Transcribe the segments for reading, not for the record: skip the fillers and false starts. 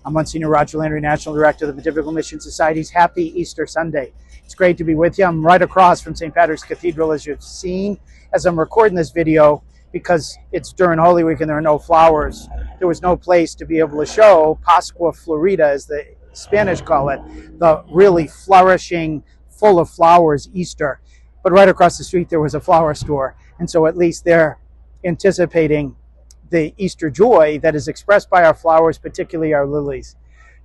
I'm Monsignor Landry, National Director of the Pontifical Mission Society's Happy Easter Sunday. It's great to be with you. I'm right across from St. Patrick's Cathedral, as you've seen, as I'm recording this video, because it's during Holy Week and there are no flowers. There was no place to be able to show Pascua Florida, as the Spanish call it, the really flourishing, full of flowers Easter. But right across the street there was a flower store, and so at least they're anticipating the Easter joy that is expressed by our flowers, particularly our lilies.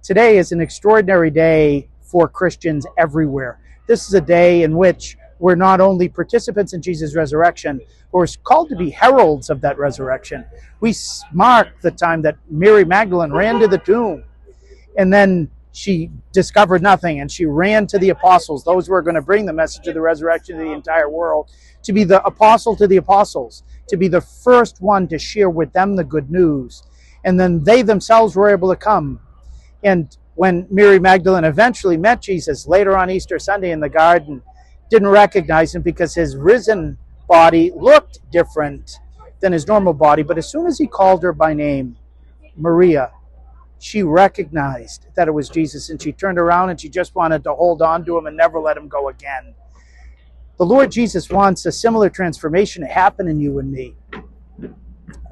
Today is an extraordinary day for Christians everywhere. This is a day in which we're not only participants in Jesus' resurrection, but we're called to be heralds of that resurrection. We mark the time that Mary Magdalene ran to the tomb, and then she discovered nothing, and she ran to the apostles, those who are going to bring the message of the resurrection to the entire world, to be the apostle to the apostles, to be the first one to share with them the good news. And then they themselves were able to come. And when Mary Magdalene eventually met Jesus later on Easter Sunday in the garden, didn't recognize him because his risen body looked different than his normal body. But as soon as he called her by name, Maria, she recognized that it was Jesus, and she turned around and she just wanted to hold on to him and never let him go again. The Lord Jesus wants a similar transformation to happen in you and me.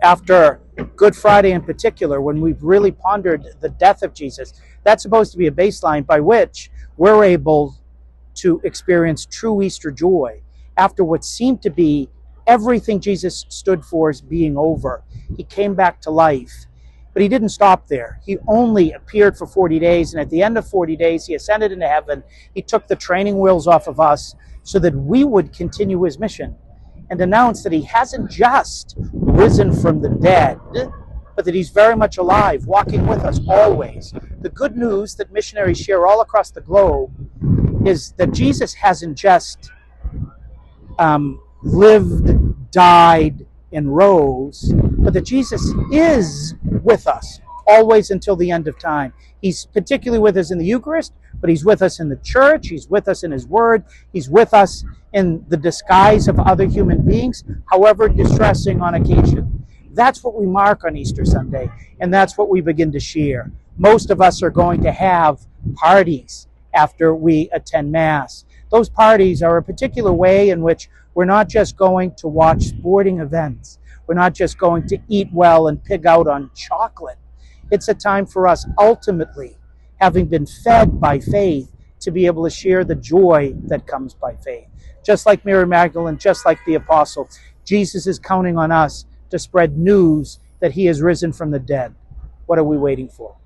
After Good Friday in particular, when we've really pondered the death of Jesus, that's supposed to be a baseline by which we're able to experience true Easter joy after what seemed to be everything Jesus stood for as being over. He came back to life. But he didn't stop there. He only appeared for 40 days, and at the end of 40 days, he ascended into heaven. He took the training wheels off of us so that we would continue his mission and announce that he hasn't just risen from the dead, but that he's very much alive, walking with us always. The good news that missionaries share all across the globe is that Jesus hasn't just lived, died, and rose, but that Jesus is with us always until the end of time. He's particularly with us in the Eucharist, but he's with us in the church, he's with us in his word, he's with us in the disguise of other human beings, however distressing on occasion. That's what we mark on Easter Sunday, and that's what we begin to share. Most of us are going to have parties after we attend Mass. Those parties are a particular way in which we're not just going to watch sporting events. We're not just going to eat well and pig out on chocolate. It's a time for us, ultimately, having been fed by faith, to be able to share the joy that comes by faith. Just like Mary Magdalene, just like the apostle, Jesus is counting on us to spread news that he has risen from the dead. What are we waiting for?